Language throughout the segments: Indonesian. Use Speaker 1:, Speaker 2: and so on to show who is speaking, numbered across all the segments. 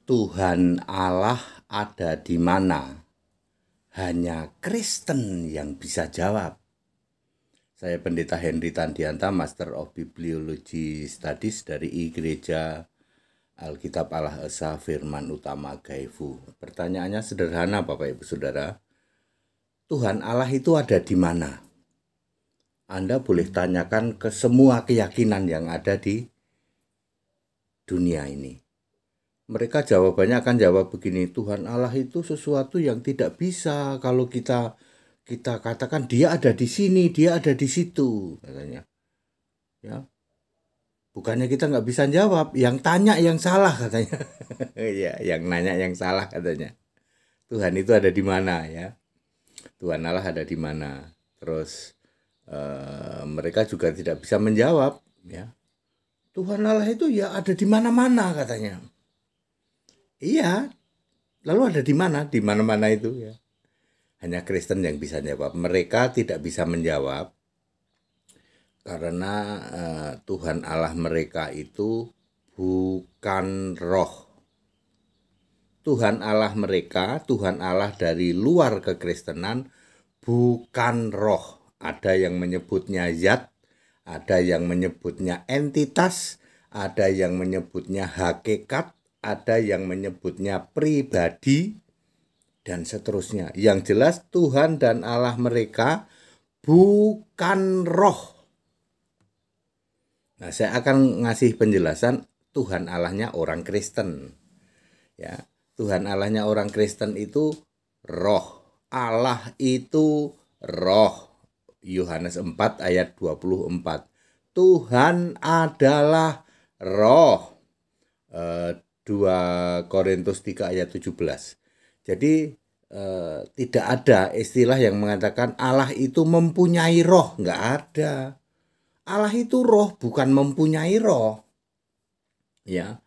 Speaker 1: Tuhan Allah ada di mana? Hanya Kristen yang bisa jawab. Saya Pendeta Henry Tandianta, Master of Bibliology Studies dari Gereja Alkitab Allah Esa Firman Utama Gaifu. Pertanyaannya sederhana Bapak Ibu Saudara. Tuhan Allah itu ada di mana? Anda boleh tanyakan ke semua keyakinan yang ada di dunia ini. Mereka jawabannya akan jawab begini, Tuhan Allah itu sesuatu yang tidak bisa kalau kita katakan dia ada di sini, dia ada di situ, katanya. Ya, bukannya kita nggak bisa jawab, yang tanya yang salah katanya. Ya, yang nanya yang salah katanya. Tuhan itu ada di mana ya? Tuhan Allah ada di mana? Terus mereka juga tidak bisa menjawab, ya. Tuhan Allah itu ya ada di mana-mana katanya. Iya, lalu ada di mana? Di mana-mana itu ya. Hanya Kristen yang bisa jawab. Mereka tidak bisa menjawab karena Tuhan Allah mereka itu bukan roh. Tuhan Allah mereka, Tuhan Allah dari luar kekristenan bukan roh. Ada yang menyebutnya zat, ada yang menyebutnya entitas, ada yang menyebutnya hakikat, ada yang menyebutnya pribadi, dan seterusnya. Yang jelas Tuhan dan Allah mereka bukan roh. Nah, saya akan ngasih penjelasan Tuhan Allahnya orang Kristen. Ya, Tuhan Allahnya orang Kristen itu roh. Allah itu roh. Yohanes 4 ayat 24. Tuhan adalah roh. 2 Korintus 3 ayat 17. Jadi tidak ada istilah yang mengatakan Allah itu mempunyai roh. Nggak ada. Allah itu roh, bukan mempunyai roh. Ya,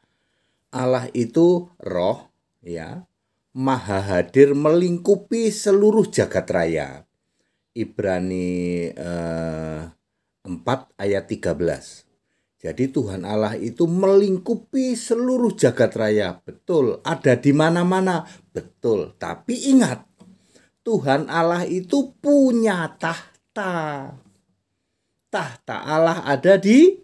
Speaker 1: Allah itu roh, ya, maha hadir melingkupi seluruh jagat raya. Ibrani 4 ayat 13. Jadi Tuhan Allah itu melingkupi seluruh jagat raya. Betul, ada di mana-mana. Betul, tapi ingat, Tuhan Allah itu punya tahta. Tahta Allah ada di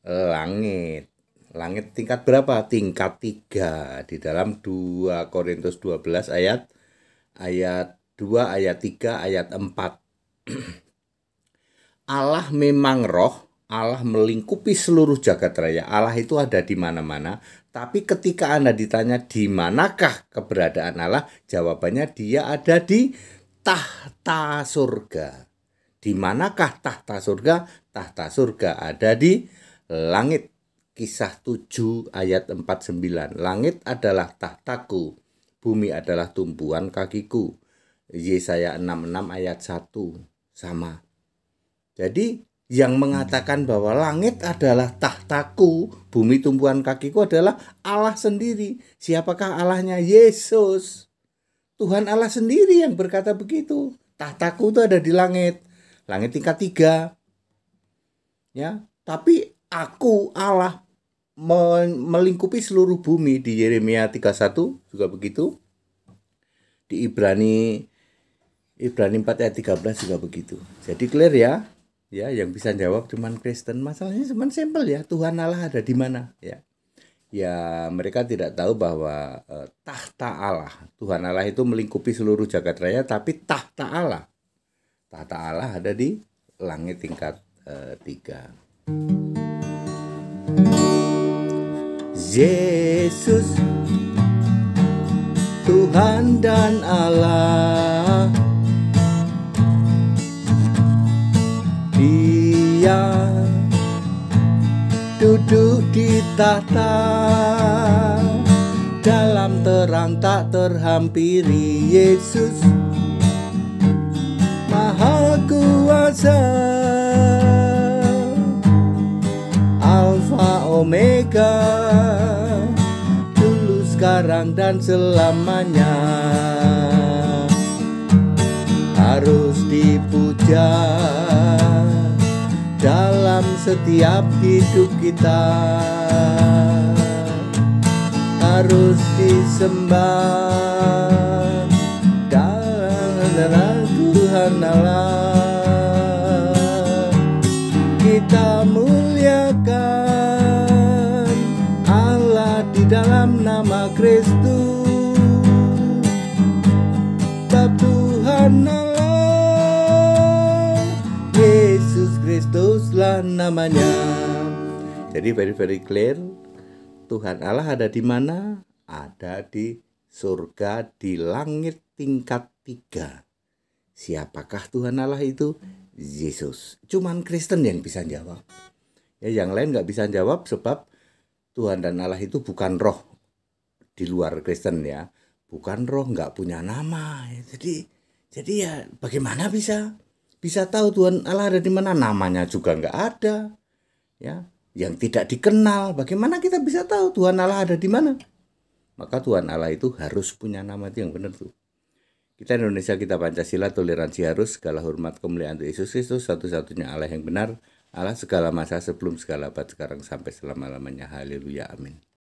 Speaker 1: langit. Langit tingkat berapa? Tingkat 3. Di dalam 2 Korintus 12 ayat 2, ayat 3, ayat 4. Allah memang roh. Allah melingkupi seluruh jagat raya. Allah itu ada di mana-mana. Tapi ketika Anda ditanya di manakah keberadaan Allah, jawabannya dia ada di tahta surga. Di manakah tahta surga? Tahta surga ada di langit. Kisah 7 ayat 49. Langit adalah tahtaku, bumi adalah tumpuan kakiku. Yesaya 66 ayat 1 sama. Jadi yang mengatakan bahwa langit adalah tahtaku, bumi tumpuan kakiku adalah Allah sendiri. Siapakah Allahnya? Yesus. Tuhan Allah sendiri yang berkata begitu. Tahtaku itu ada di langit. Langit tingkat 3. Ya, tapi aku Allah melingkupi seluruh bumi. Di Yeremia 31 juga begitu. Di Ibrani 4 ayat 13 juga begitu. Jadi clear ya. Ya, yang bisa jawab cuman Kristen. Masalahnya cuman simpel ya. Tuhan Allah ada di mana ya. Ya, mereka tidak tahu bahwa tahta Allah, Tuhan Allah itu melingkupi seluruh jagat raya, tapi tahta Allah ada di langit tingkat 3. Yesus Tuhan dan Allah, Dia duduk di tahta, dalam terang tak terhampiri. Yesus Maha Kuasa, Alfa Omega, dulu sekarang dan selamanya, harus dipuja dalam setiap hidup kita. harus disembah dalam Tuhan Allah. Kita muliakan Allah di dalam nama Kristus. Bab Tuhan Allah, Yesus Kristuslah namanya. Jadi very clear, Tuhan Allah ada di mana? Ada di surga, di langit tingkat 3. Siapakah Tuhan Allah itu? Yesus. Cuman Kristen yang bisa jawab. Ya, yang lain nggak bisa jawab sebab Tuhan dan Allah itu bukan roh di luar Kristen ya. Bukan roh, nggak punya nama. Jadi ya bagaimana bisa tahu Tuhan Allah ada di mana? Namanya juga nggak ada. Ya, yang tidak dikenal. Bagaimana kita bisa tahu Tuhan Allah ada di mana? Maka Tuhan Allah itu harus punya nama, itu yang benar tuh. Kita Indonesia, kita Pancasila, toleransi harus, segala hormat kemuliaan untuk Yesus Kristus, satu-satunya Allah yang benar, Allah segala masa sebelum segala abad, sekarang sampai selama-lamanya. Haleluya, amin.